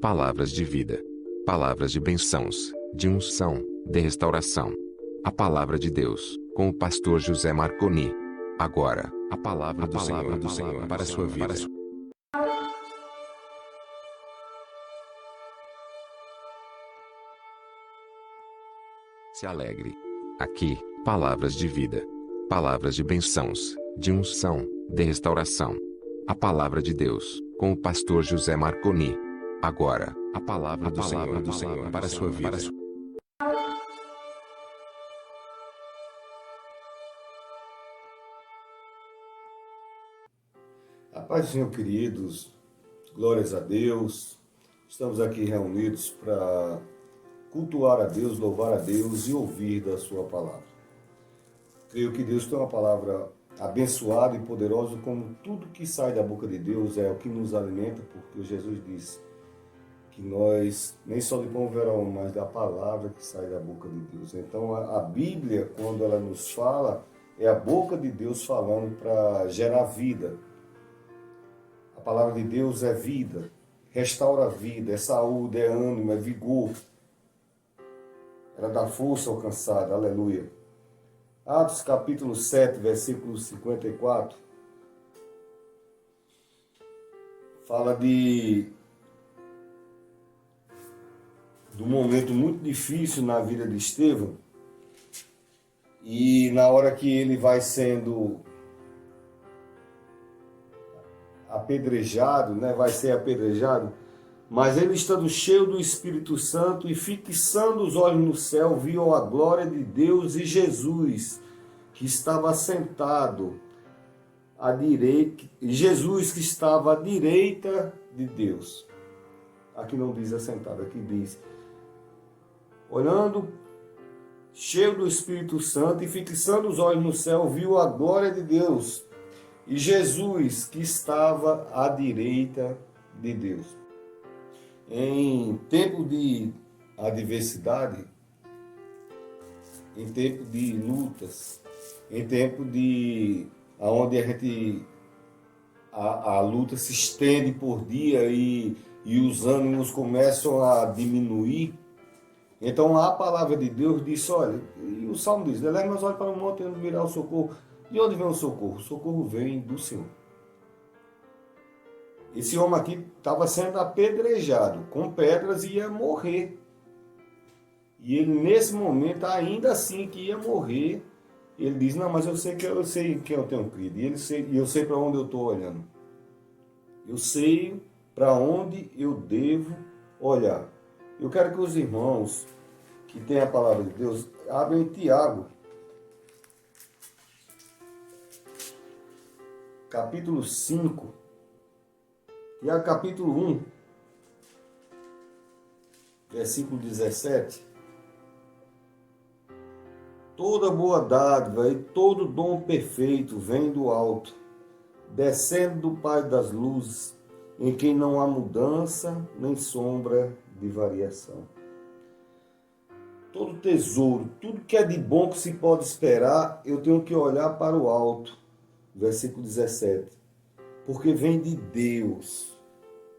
palavras de vida, palavras de bênçãos, de unção, de restauração. A palavra de Deus, com o pastor José Marconi. Agora, a palavra do Senhor para a sua vida. Se alegre. Aqui, palavras de vida, palavras de bênçãos, de unção, de restauração. A palavra de Deus, com o pastor José Marconi. Agora, a palavra do Senhor para a sua vida. A paz do Senhor, queridos, glórias a Deus. Estamos aqui reunidos para cultuar a Deus, louvar a Deus e ouvir da sua palavra. Creio que Deus tem uma palavra abençoada e poderosa, como tudo que sai da boca de Deus é o que nos alimenta, porque Jesus disse que nós nem só de pão verão, mas da palavra que sai da boca de Deus. Então a Bíblia, quando ela nos fala, é a boca de Deus falando para gerar vida. A palavra de Deus é vida, restaura a vida, é saúde, é ânimo, é vigor. Ela dá força ao cansado, aleluia. Atos capítulo 7, versículo 54, fala do momento muito difícil na vida de Estevão, e na hora que ele vai sendo apedrejado, vai ser apedrejado, mas ele estando cheio do Espírito Santo e fixando os olhos no céu, viu a glória de Deus e Jesus, que estava sentado à direita, Jesus que estava à direita de Deus. Aqui não diz assentado, aqui diz, olhando, cheio do Espírito Santo e fixando os olhos no céu, viu a glória de Deus e Jesus que estava à direita de Deus. Em tempo de adversidade, em tempo de lutas, em tempo onde a luta se estende por dia e os ânimos começam a diminuir, então a palavra de Deus diz, olha, e o Salmo diz, leve meus olhos para o monte onde virá o socorro. De onde vem o socorro? O socorro vem do Senhor. Esse homem aqui estava sendo apedrejado com pedras e ia morrer. E ele, nesse momento, ainda assim que ia morrer, ele diz, não, mas eu sei quem eu tenho crido. E eu sei para onde eu estou olhando. Eu sei para onde eu devo olhar. Eu quero que os irmãos que têm a palavra de Deus abrem Tiago, capítulo 5, Tiago capítulo 1, versículo 17. Toda boa dádiva e todo dom perfeito vem do alto, descendo do Pai das luzes, em quem não há mudança nem sombra de variação. Todo tesouro, tudo que é de bom que se pode esperar, eu tenho que olhar para o alto. Versículo 17. Porque vem de Deus,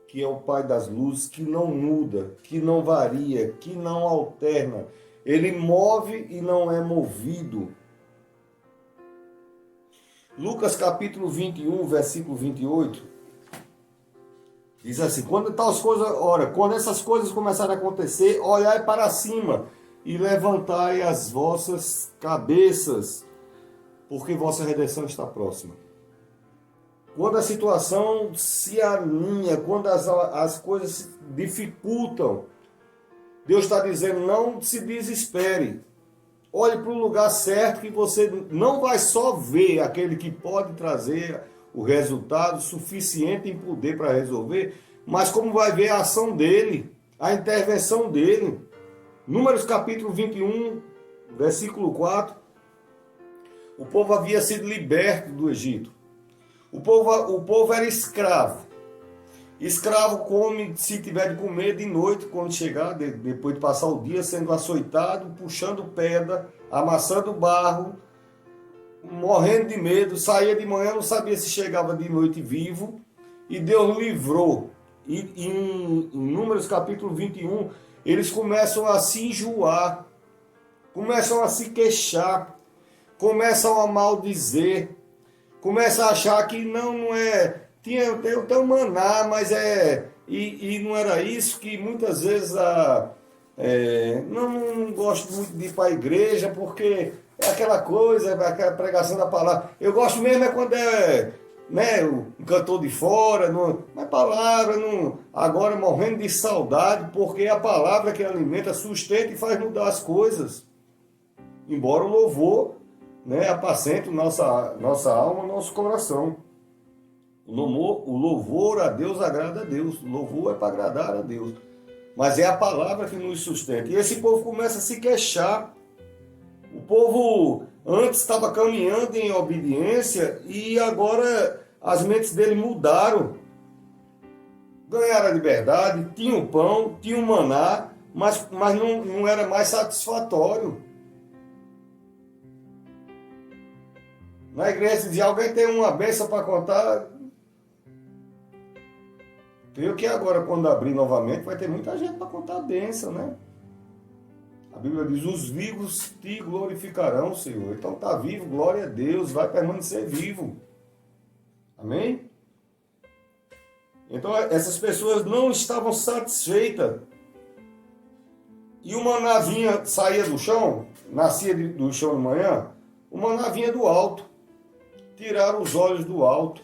que é o Pai das luzes, que não muda, que não varia, que não alterna. Ele move e não é movido. Lucas capítulo 21, versículo 28, diz assim, quando essas coisas começarem a acontecer, olhai para cima e levantai as vossas cabeças, porque vossa redenção está próxima. Quando a situação se alinha, quando as coisas se dificultam, Deus está dizendo, não se desespere. Olhe para o lugar certo que você não vai só ver aquele que pode trazer o resultado suficiente em poder para resolver, mas como vai ver a ação dele, a intervenção dele. Números capítulo 21, versículo 4. O povo havia sido liberto do Egito. O povo era escravo. Escravo come se tiver de comer de noite, quando chegar, depois de passar o dia sendo açoitado, puxando pedra, amassando barro, morrendo de medo, saía de manhã, não sabia se chegava de noite vivo, e Deus livrou. E em Números capítulo 21, eles começam a se enjoar, começam a se queixar, começam a maldizer, começam a achar que não é. Tem o maná, mas e não era isso, que muitas vezes não gosto muito de ir para a igreja, porque é aquela coisa, aquela pregação da palavra. Eu gosto mesmo é quando né, o cantor de fora, mas palavra, agora morrendo de saudade, porque é a palavra que alimenta, sustenta e faz mudar as coisas. Embora o louvor, né, apacente nossa alma, nosso coração. O louvor a Deus agrada a Deus. O louvor é para agradar a Deus. Mas é a palavra que nos sustenta. E esse povo começa a se queixar. O povo antes estava caminhando em obediência e agora as mentes dele mudaram. Ganharam a liberdade, tinham pão, tinham maná, mas não era mais satisfatório. Na igreja dizia, alguém tem uma bênção para contar? Creio que agora, quando abrir novamente, vai ter muita gente para contar a bênção, né? A Bíblia diz, os vivos te glorificarão, Senhor. Então está vivo, glória a Deus, vai permanecer vivo. Amém? Então essas pessoas não estavam satisfeitas. E o maná saía do chão, nascia do chão de manhã, o maná vinha do alto. Tiraram os olhos do alto.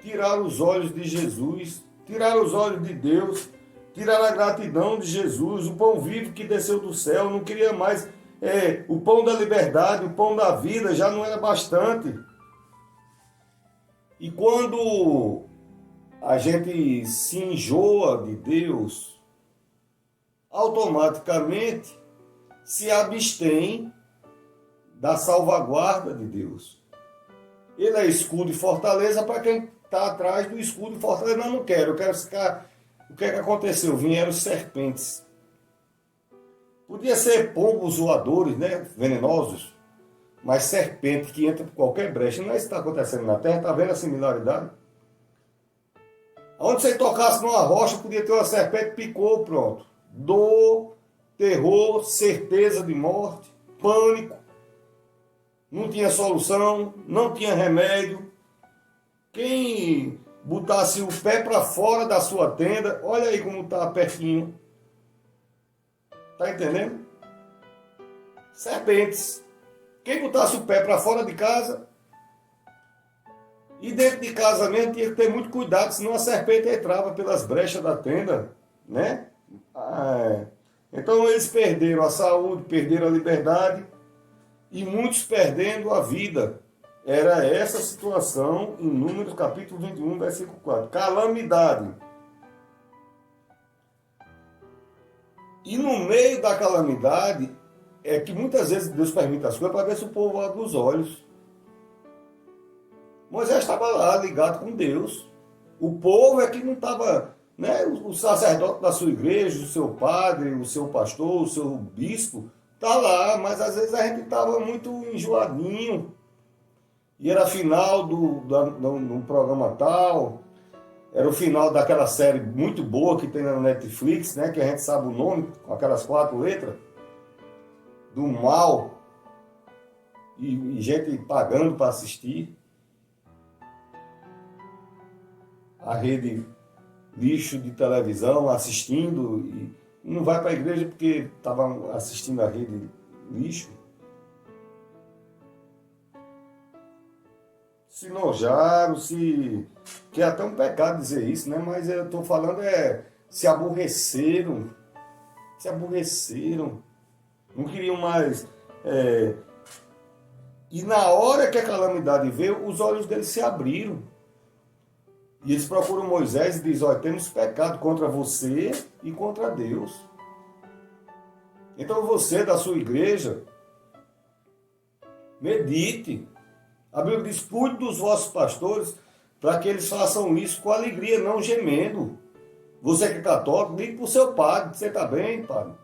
Tiraram os olhos de Jesus. Tiraram os olhos de Deus. Tiraram a gratidão de Jesus, o pão vivo que desceu do céu. Não queria mais o pão da liberdade, o pão da vida, já não era bastante. E quando a gente se enjoa de Deus, automaticamente se abstém da salvaguarda de Deus. Ele é escudo e fortaleza para quem está atrás do escudo e fortaleza. Não quero, eu quero ficar. O que é que aconteceu? Vieram serpentes. Podia ser pombos voadores, né? Venenosos, mas serpente que entra por qualquer brecha. Não é isso que está acontecendo na Terra? Está vendo a similaridade? Onde você tocasse numa rocha, podia ter uma serpente, picou, pronto. Dor, terror, certeza de morte, pânico. Não tinha solução, não tinha remédio. Quem botasse o pé para fora da sua tenda, olha aí como está pertinho. Está entendendo? Serpentes. Quem botasse o pé para fora de casa, e dentro de casa mesmo tinha que ter muito cuidado, senão a serpente entrava pelas brechas da tenda, né? Então eles perderam a saúde, perderam a liberdade, e muitos perdendo a vida. Era essa a situação em Números capítulo 21, versículo 4. Calamidade. E no meio da calamidade, é que muitas vezes Deus permite as coisas para ver se o povo abre os olhos. Moisés estava lá, ligado com Deus. O povo é que não estava, né? O sacerdote da sua igreja, o seu padre, o seu pastor, o seu bispo, está lá, mas às vezes a gente estava muito enjoadinho. E era final do programa tal, era o final daquela série muito boa que tem na Netflix, né? Que a gente sabe o nome, com aquelas 4 letras, do mal, e gente pagando para assistir. A rede lixo de televisão assistindo, e não vai para a igreja porque estava assistindo a rede lixo. Se nojaram, que é até um pecado dizer isso, né? Mas eu estou falando se aborreceram, não queriam mais. E na hora que a calamidade veio, os olhos deles se abriram. E eles procuram Moisés e dizem, olha, temos pecado contra você e contra Deus. Então você, da sua igreja, medite. A Bíblia diz, cuide dos vossos pastores para que eles façam isso com alegria, não gemendo. Você que é católico, ligue para o seu padre. Você está bem, padre?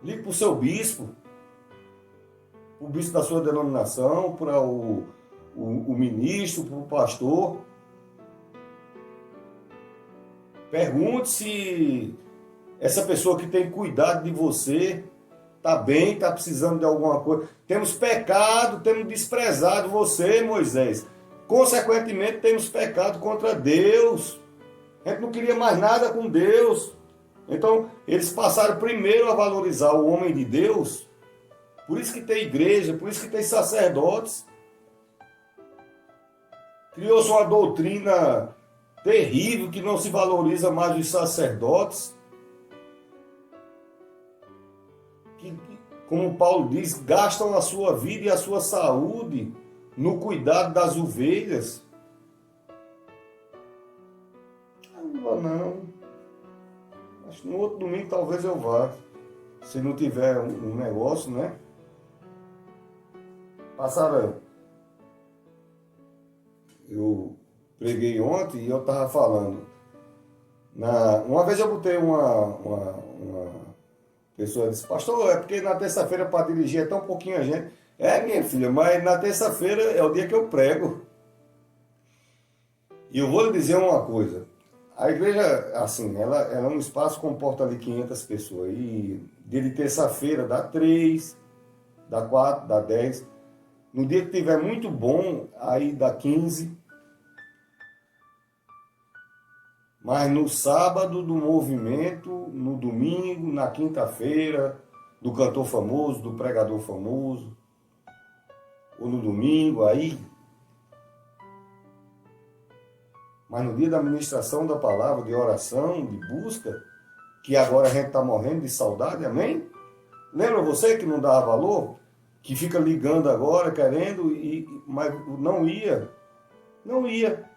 Ligue para o seu bispo. O bispo da sua denominação, para o ministro, para o pastor. Pergunte se essa pessoa que tem cuidado de você está bem, está precisando de alguma coisa. Temos pecado, temos desprezado você, Moisés. Consequentemente, temos pecado contra Deus. A gente não queria mais nada com Deus. Então, eles passaram primeiro a valorizar o homem de Deus. Por isso que tem igreja, por isso que tem sacerdotes. Criou-se uma doutrina terrível que não se valoriza mais os sacerdotes. Que, como Paulo diz, gastam a sua vida e a sua saúde no cuidado das ovelhas. Não vou não. Acho que no outro domingo talvez eu vá. Se não tiver um negócio, né? Passaram. Eu preguei ontem e eu estava falando. Uma vez eu botei uma pessoa disse, pastor, é porque na terça-feira para dirigir é tão pouquinho gente. É, minha filha, mas na terça-feira é o dia que eu prego. E eu vou lhe dizer uma coisa. A igreja, assim, ela é um espaço que comporta ali 500 pessoas. E dia de terça-feira dá 3, dá 4, dá 10. No dia que tiver muito bom, aí dá 15. Mas no sábado do movimento, no domingo, na quinta-feira, do cantor famoso, do pregador famoso, ou no domingo, aí. Mas no dia da ministração da palavra, de oração, de busca, que agora a gente está morrendo de saudade, amém? Lembra você que não dava valor? Que fica ligando agora, querendo, mas não ia. Não ia.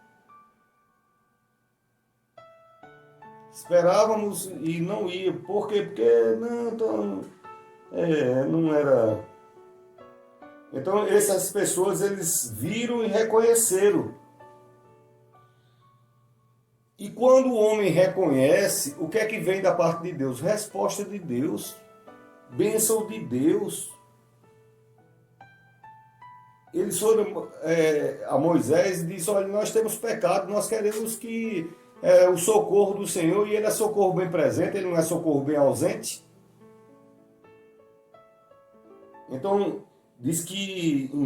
Esperávamos e não ia. Por quê? Porque não era. Então essas pessoas eles viram e reconheceram. E quando o homem reconhece, o que é que vem da parte de Deus? Resposta de Deus. Bênção de Deus. Eles foram a Moisés e disse, olha, nós temos pecado, nós queremos que o socorro do Senhor, e ele é socorro bem presente, ele não é socorro bem ausente. Então, diz que em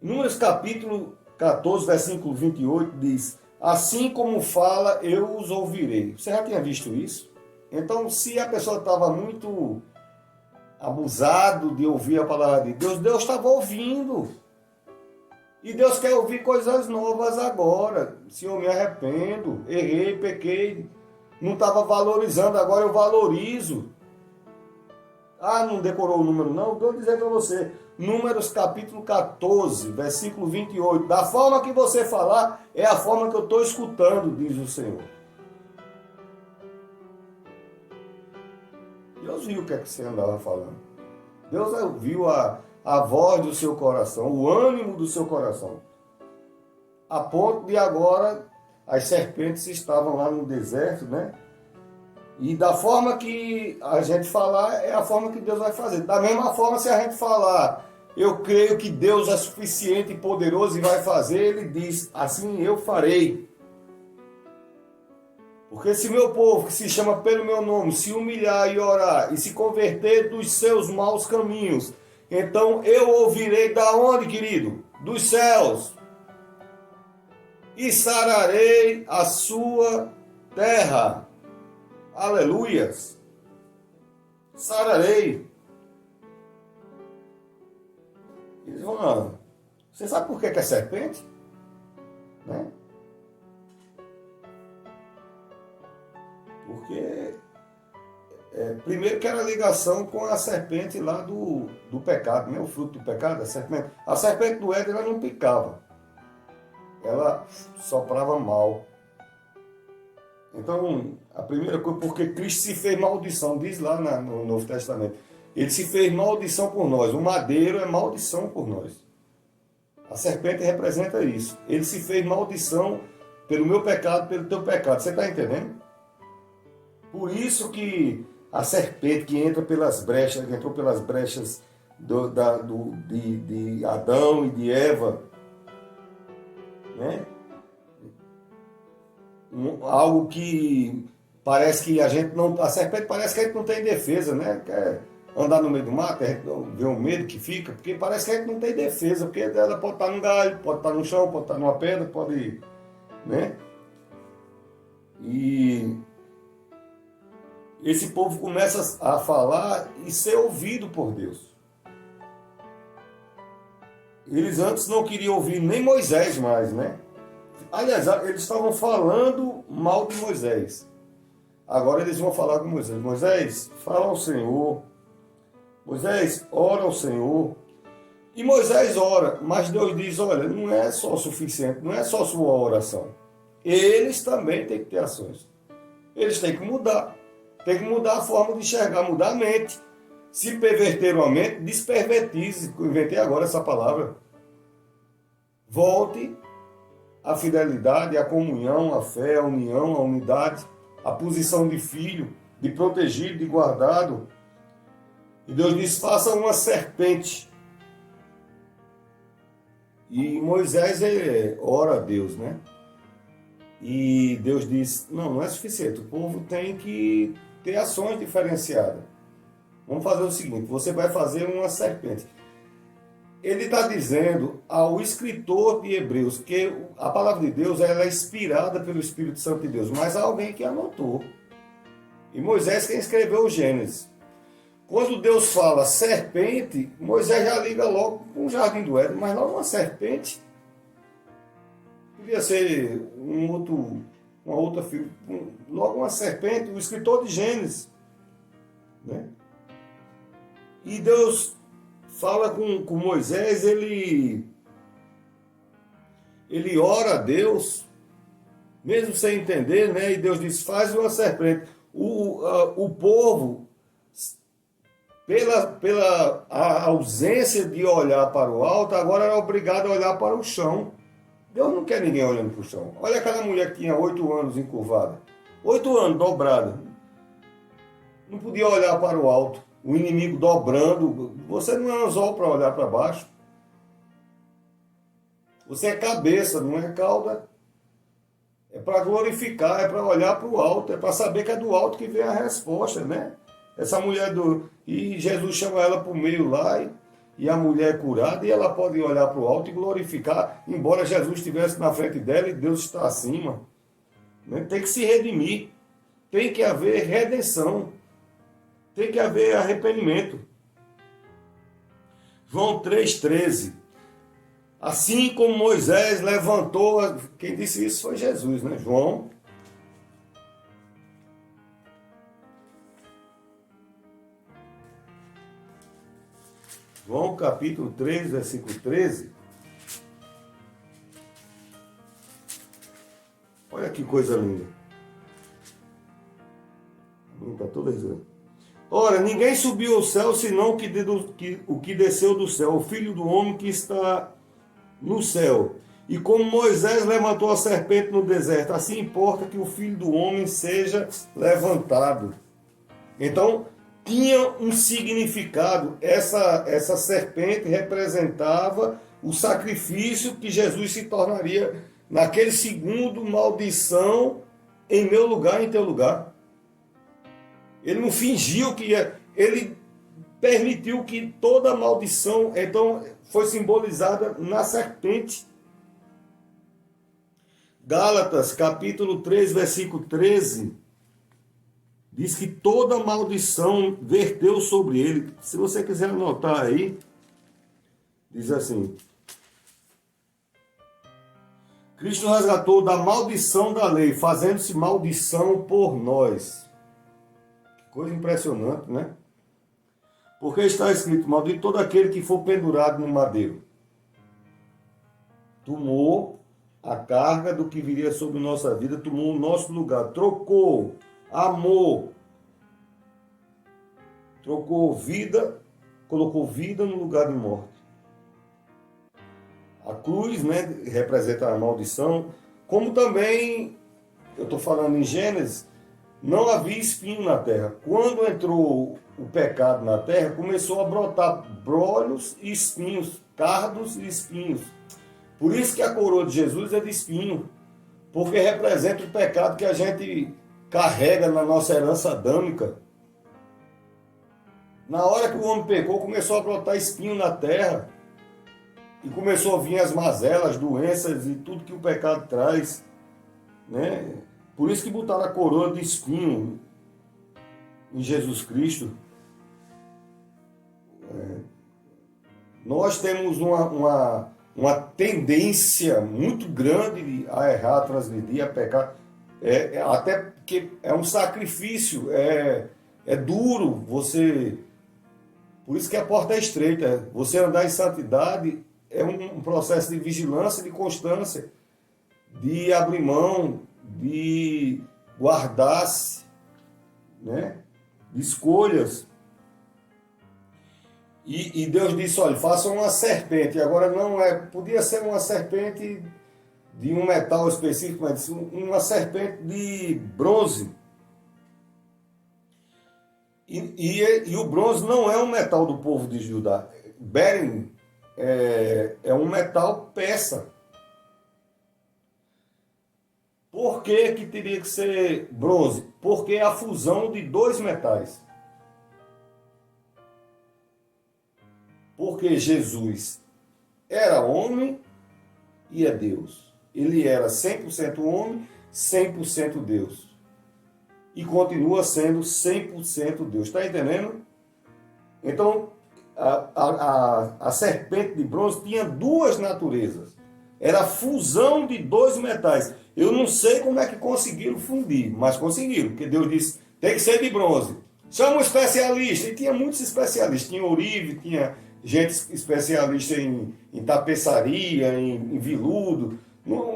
Números capítulo 14, versículo 28, diz, assim como fala, eu os ouvirei. Você já tinha visto isso? Então, se a pessoa estava muito abusado de ouvir a palavra de Deus, Deus estava ouvindo. E Deus quer ouvir coisas novas agora. Se eu me arrependo, errei, pequei, não estava valorizando, agora eu valorizo. Ah, não decorou o número não? Estou dizendo para você. Números capítulo 14, versículo 28. Da forma que você falar, é a forma que eu estou escutando, diz o Senhor. Deus viu o que é que você andava falando. Deus viu a voz do seu coração, o ânimo do seu coração. A ponto de agora as serpentes estavam lá no deserto, né? E da forma que a gente falar, é a forma que Deus vai fazer. Da mesma forma, se a gente falar, eu creio que Deus é suficiente e poderoso e vai fazer, ele diz, assim eu farei. Porque se meu povo, que se chama pelo meu nome, se humilhar e orar e se converter dos seus maus caminhos, então eu ouvirei da onde, querido? Dos céus. E sararei a sua terra. Aleluias. Sararei. Eles vão, você sabe por que é serpente? Né? Porque primeiro que era a ligação com a serpente lá do pecado, né? O fruto do pecado, a serpente. A serpente do Éden, ela não picava. Ela soprava mal. Então, a primeira coisa, porque Cristo se fez maldição, diz lá no Novo Testamento. Ele se fez maldição por nós. O madeiro é maldição por nós. A serpente representa isso. Ele se fez maldição pelo meu pecado, pelo teu pecado. Você está entendendo? Por isso que a serpente que entra pelas brechas, que entrou pelas brechas de Adão e de Eva, né? Algo que parece que a gente não... A serpente parece que a gente não tem defesa, né? Quer andar no meio do mato, a gente vê o medo que fica, porque parece que a gente não tem defesa, porque ela pode estar num galho, pode estar no chão, pode estar numa pedra, pode... né? E esse povo começa a falar e ser ouvido por Deus. Eles antes não queriam ouvir nem Moisés mais, né? Aliás, eles estavam falando mal de Moisés. Agora eles vão falar com Moisés. Moisés, fala ao Senhor. Moisés, ora ao Senhor. E Moisés ora, mas Deus diz, olha, não é só suficiente, não é só sua oração. Eles também têm que ter ações. Eles têm que mudar. Tem que mudar a forma de enxergar, mudar a mente. Se perverteram a mente, despervertize. Eu inventei agora essa palavra. Volte à fidelidade, à comunhão, à fé, à união, à unidade, à posição de filho, de protegido, de guardado. E Deus diz, faça uma serpente. E Moisés ora a Deus, né? E Deus diz, não é suficiente, o povo tem que ter ações diferenciadas. Vamos fazer o seguinte, você vai fazer uma serpente. Ele está dizendo ao escritor de Hebreus que a palavra de Deus ela é inspirada pelo Espírito Santo de Deus, mas há alguém que anotou. E Moisés quem escreveu o Gênesis. Quando Deus fala serpente, Moisés já liga logo com o jardim do Éden, mas logo uma serpente podia ser uma outra figura, logo uma serpente, o escritor de Gênesis, né? E Deus fala com Moisés, ele ora a Deus, mesmo sem entender, né? E Deus diz, faz uma serpente. O povo, pela ausência de olhar para o alto, agora era obrigado a olhar para o chão. Deus não quer ninguém olhando para o chão. Olha aquela mulher que tinha 8 anos encurvada. 8 anos, dobrada. Não podia olhar para o alto. O inimigo dobrando. Você não é anzol para olhar para baixo. Você é cabeça, não é cauda. É para glorificar, é para olhar para o alto. É para saber que é do alto que vem a resposta, né? Essa mulher E Jesus chama ela para o meio lá e a mulher é curada e ela pode olhar para o alto e glorificar, embora Jesus estivesse na frente dela e Deus está acima. Né? Tem que se redimir, tem que haver redenção, tem que haver arrependimento. João 3,13. Assim como Moisés levantou, quem disse isso foi Jesus, né? João capítulo 3, versículo 13. Olha que coisa linda. Está toda risada. Ora, ninguém subiu ao céu, senão o que desceu do céu, o Filho do Homem que está no céu. E como Moisés levantou a serpente no deserto, assim importa que o Filho do Homem seja levantado. Então, tinha um significado. Essa serpente representava o sacrifício que Jesus se tornaria naquele segundo, maldição em meu lugar, em teu lugar. Ele não fingiu que ia, ele permitiu que toda maldição, então, foi simbolizada na serpente. Gálatas, capítulo 3, versículo 13, diz que toda maldição verteu sobre ele. Se você quiser anotar aí, diz assim: Cristo resgatou da maldição da lei, fazendo-se maldição por nós. Que coisa impressionante, né? Porque está escrito, maldito todo aquele que for pendurado no madeiro. Tomou a carga do que viria sobre nossa vida, tomou o nosso lugar, trocou amor, trocou vida, colocou vida no lugar de morte. A cruz, né, representa a maldição, como também, eu estou falando em Gênesis, não havia espinho na terra. Quando entrou o pecado na terra, começou a brotar brolhos e espinhos, cardos e espinhos. Por isso que a coroa de Jesus é de espinho, porque representa o pecado que a gente carrega na nossa herança adâmica. Na hora que o homem pecou, começou a brotar espinho na terra, e começou a vir as mazelas, as doenças e tudo que o pecado traz, né? Por isso que botaram a coroa de espinho em Jesus Cristo. Nós temos uma tendência muito grande a errar, a transgredir, a pecar. Até porque é um sacrifício, é duro você. Por isso que a porta é estreita. Você andar em santidade é um processo de vigilância, de constância, de abrir mão, de guardar-se, né? De escolhas. E Deus disse, olha, façam uma serpente. Agora não podia ser uma serpente de um metal específico, mas uma serpente de bronze. E o bronze não é um metal do povo de Judá. Beren é um metal peça. Por que teria que ser bronze? Porque é a fusão de dois metais. Porque Jesus era homem e é Deus. Ele era 100% homem, 100% Deus. E continua sendo 100% Deus. Está entendendo? Então, a serpente de bronze tinha duas naturezas. Era a fusão de dois metais. Eu não sei como é que conseguiram fundir, mas conseguiram. Porque Deus disse, tem que ser de bronze. Chama um especialista. E tinha muitos especialistas. Tinha ourive, tinha gente especialista em tapeçaria, em veludo.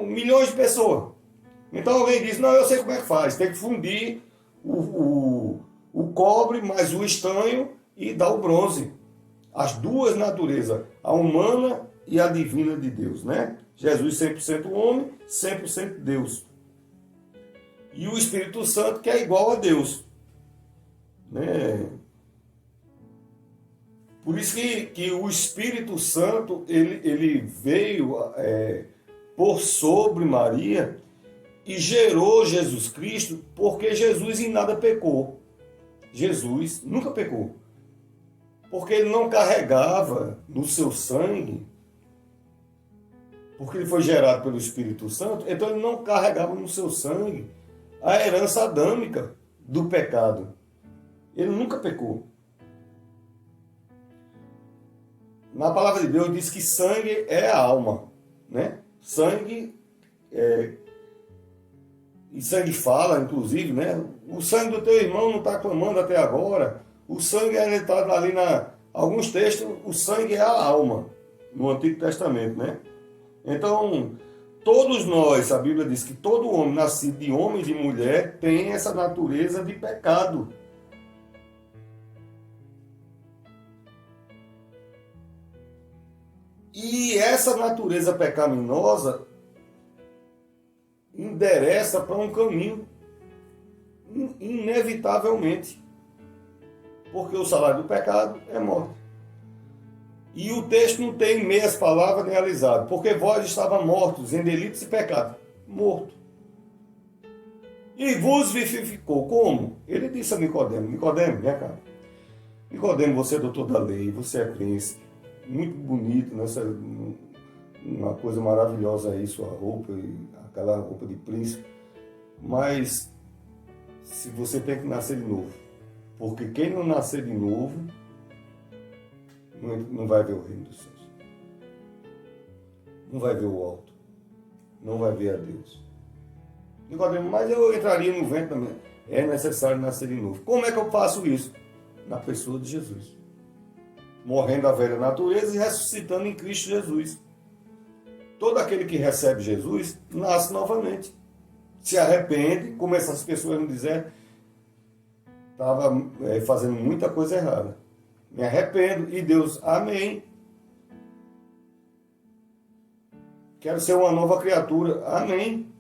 Milhões de pessoas. Então alguém diz, não, eu sei como é que faz. Tem que fundir o cobre mais o estanho e dar o bronze. As duas naturezas, a humana e a divina de Deus, né? Jesus 100% homem, 100% Deus. E o Espírito Santo que é igual a Deus, né? Por isso que o Espírito Santo ele veio por sobre Maria e gerou Jesus Cristo, porque Jesus em nada pecou. Jesus nunca pecou. Porque ele não carregava no seu sangue, porque ele foi gerado pelo Espírito Santo, então ele não carregava no seu sangue a herança adâmica do pecado. Ele nunca pecou. Na palavra de Deus diz que sangue é a alma, né? Sangue e sangue fala, inclusive, né? O sangue do teu irmão não está clamando até agora. O sangue está ali alguns textos, o sangue é a alma, no Antigo Testamento, né? Então, todos nós, a Bíblia diz que todo homem nascido de homem e de mulher tem essa natureza de pecado. E essa natureza pecaminosa endereça para um caminho, inevitavelmente. Porque o salário do pecado é morte. E o texto não tem meias palavras nem alisado. Porque vós estavam mortos em delitos e pecados. Morto. E vos vivificou. Como? Ele disse a Nicodemo, Nicodemo, vem cá. Nicodemo, você é doutor da lei, você é príncipe. Muito bonito, né? Uma coisa maravilhosa aí, sua roupa, aquela roupa de príncipe. Mas se você tem que nascer de novo. Porque quem não nascer de novo não vai ver o reino dos céus. Não vai ver o alto. Não vai ver a Deus. Nicodemo, mas eu entraria no vento também. É necessário nascer de novo. Como é que eu faço isso? Na pessoa de Jesus. Morrendo a velha natureza e ressuscitando em Cristo Jesus. Todo aquele que recebe Jesus nasce novamente. Se arrepende, como essas pessoas me disseram, estava fazendo muita coisa errada. Me arrependo. E Deus, amém. Quero ser uma nova criatura. Amém.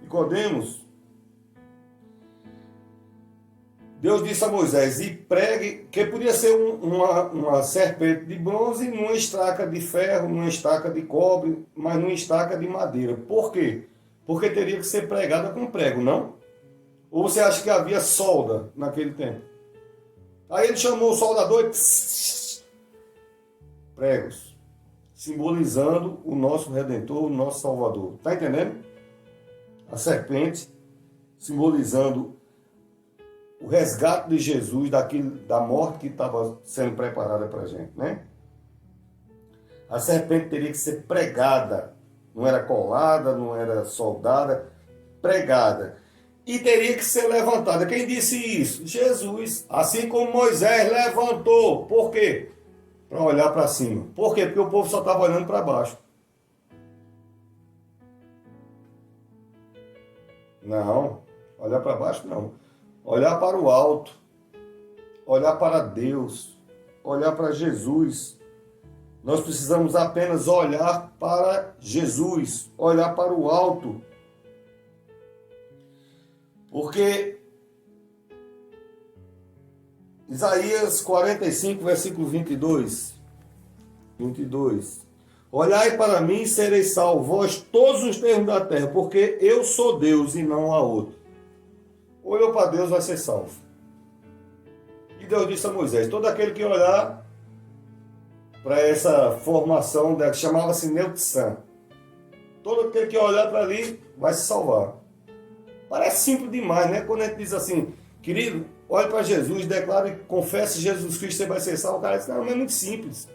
Nicodemos, Deus disse a Moisés, e pregue, que podia ser uma serpente de bronze numa estaca de ferro, numa estaca de cobre, mas numa estaca de madeira. Por quê? Porque teria que ser pregada com prego, não? Ou você acha que havia solda naquele tempo? Aí ele chamou o soldador e pregos, simbolizando o nosso Redentor, o nosso Salvador. Está entendendo? A serpente simbolizando o resgate de Jesus da morte que estava sendo preparada para a gente, né? A serpente teria que ser pregada, não era colada, não era soldada, pregada. E teria que ser levantada. Quem disse isso? Jesus. Assim como Moisés levantou. Por quê? Para olhar para cima. Por quê? Porque o povo só estava olhando para baixo. Não, olhar para baixo não. Olhar para o alto. Olhar para Deus. Olhar para Jesus. Nós precisamos apenas olhar para Jesus. Olhar para o alto. Porque Isaías 45, versículo 22. Olhai para mim e sereis salvos, vós todos os termos da terra, porque eu sou Deus e não há outro. Olhou para Deus, vai ser salvo. E Deus disse a Moisés, todo aquele que olhar para essa formação, que chamava-se Neutsan, todo aquele que olhar para ali, vai se salvar. Parece simples demais, né? Quando a gente diz assim, querido, olhe para Jesus, declare e confesse Jesus Cristo, você vai ser salvo. O cara diz, não, é muito simples.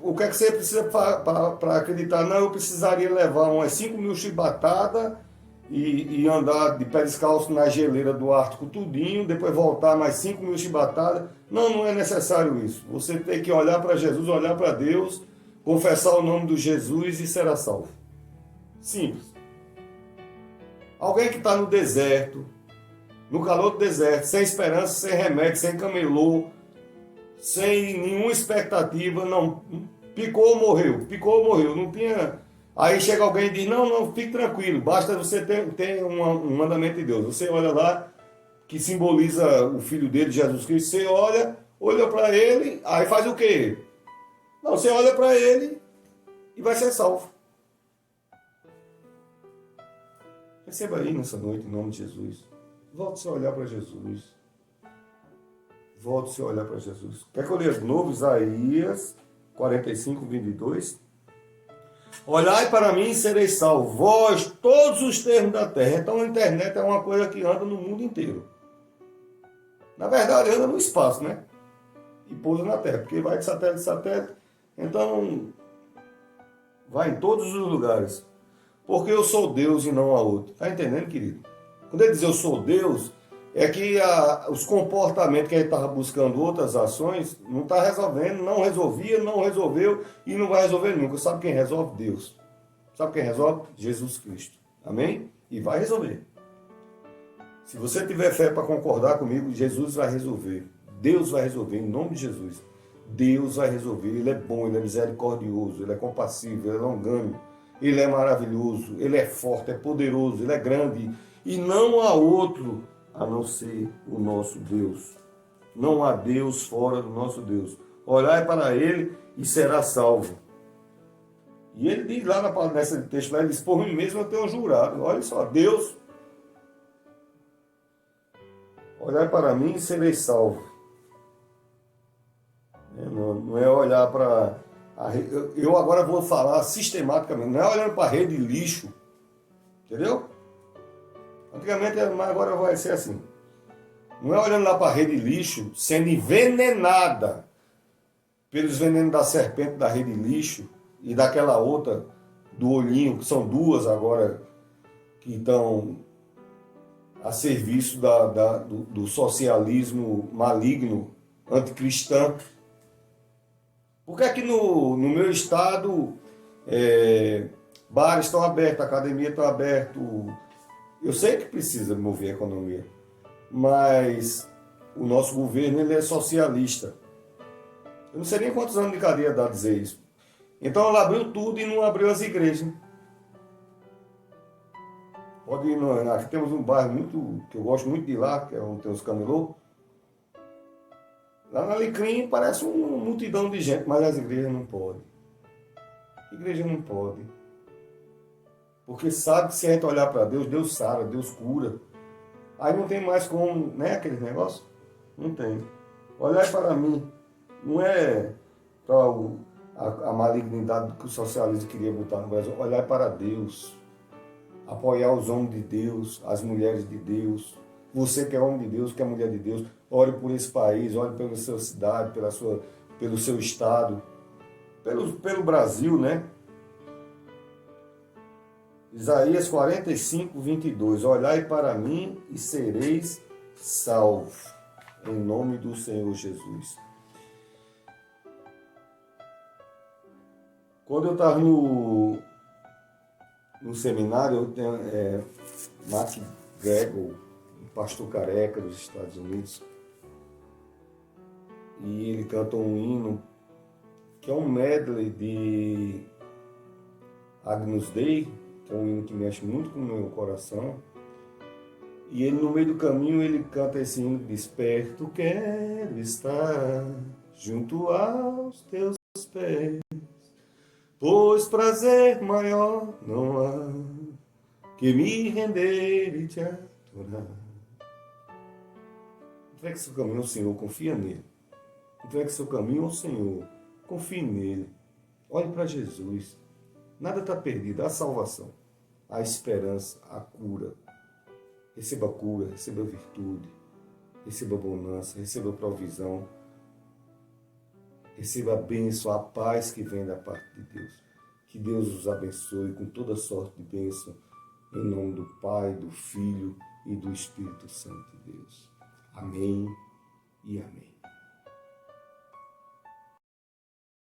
O que é que você precisa para acreditar? Não, eu precisaria levar umas 5.000 chibatadas e andar de pé descalço na geleira do Ártico tudinho, depois voltar mais 5.000 chibatadas. Não, não é necessário isso. Você tem que olhar para Jesus, olhar para Deus, confessar o nome de Jesus e será salvo. Simples. Alguém que está no deserto, no calor do deserto, sem esperança, sem remédio, sem camelô, sem nenhuma expectativa, não, picou, morreu, não tinha. Aí chega alguém e diz, não, fique tranquilo, basta você ter um mandamento de Deus. Você olha lá, que simboliza o Filho dele, Jesus Cristo, você olha para ele, aí faz o quê? Não, você olha para ele e vai ser salvo. Receba aí nessa noite, em nome de Jesus. Volte-se a olhar para Jesus. Volte-se a olhar para Jesus. Quer que eu leia de novo? Isaías 45, 22. Olhai para mim e sereis salvos, vós, todos os termos da terra. Então a internet é uma coisa que anda no mundo inteiro. Na verdade, anda no espaço, né? E pousa na terra, porque vai de satélite em satélite. Então, vai em todos os lugares. Porque eu sou Deus e não há outro. Está entendendo, querido? Quando ele diz eu sou Deus, é que os comportamentos que ele estava buscando, outras ações, não está resolvendo, não resolvia, não resolveu e não vai resolver nunca. Sabe quem resolve? Deus. Sabe quem resolve? Jesus Cristo. Amém? E vai resolver. Se você tiver fé para concordar comigo, Jesus vai resolver. Deus vai resolver, em nome de Jesus. Deus vai resolver. Ele é bom, ele é misericordioso, ele é compassivo, ele é longânimo. Ele é maravilhoso, ele é forte, é poderoso, ele é grande. E não há outro a não ser o nosso Deus. Não há Deus fora do nosso Deus. Olhai para ele e será salvo. E ele diz lá nesse texto, lá, ele diz, por mim mesmo eu tenho jurado. Olha só, Deus, olhai para mim e serei salvo. Não é olhar para... Eu agora vou falar sistematicamente, não é olhando para a rede de lixo, entendeu? Antigamente, mas agora vai ser assim. Não é olhando lá para a rede de lixo, sendo envenenada pelos venenos da serpente da rede de lixo e daquela outra do olhinho, que são duas agora que estão a serviço do socialismo maligno, anticristão. Por que é que no meu estado bares estão abertos, academia está aberta? Eu sei que precisa mover a economia, mas o nosso governo ele é socialista. Eu não sei nem quantos anos de cadeia dá a dizer isso. Então ela abriu tudo e não abriu as igrejas. Pode ir, aqui temos um bairro que eu gosto muito de ir lá, que é onde tem os camelô. Lá na Alecrim parece uma multidão de gente, mas as igrejas não podem. Igreja não pode. Porque sabe que se a gente olhar para Deus, Deus sara, Deus cura. Aí não tem mais como, né, aquele negócio? Não tem. Olhar para mim, não é para a malignidade que o socialismo queria botar no Brasil. Olhar para Deus. Apoiar os homens de Deus, as mulheres de Deus. Você que é homem de Deus, que é mulher de Deus, ore por esse país, ore pela sua cidade, pelo seu estado, pelo Brasil, né? Isaías 45, 22. Olhai para mim e sereis salvos, em nome do Senhor Jesus. Quando eu estava no seminário, eu tenho Mark Gregor, um pastor careca dos Estados Unidos, e ele canta um hino que é um medley de Agnus Dei, que é um hino que mexe muito com o meu coração. E ele, no meio do caminho, ele canta esse hino que diz: perto quero estar, junto aos teus pés, pois prazer maior não há que me render e te adorar. Entregue seu caminho ao Senhor, confia nele. Entregue seu caminho ao Senhor, confie nele. Olhe para Jesus. Nada está perdido. Há salvação, há esperança, há cura. Receba cura, receba virtude, receba bonança, receba provisão. Receba a bênção, a paz que vem da parte de Deus. Que Deus os abençoe com toda sorte de bênção, em nome do Pai, do Filho e do Espírito Santo de Deus. Amém e amém.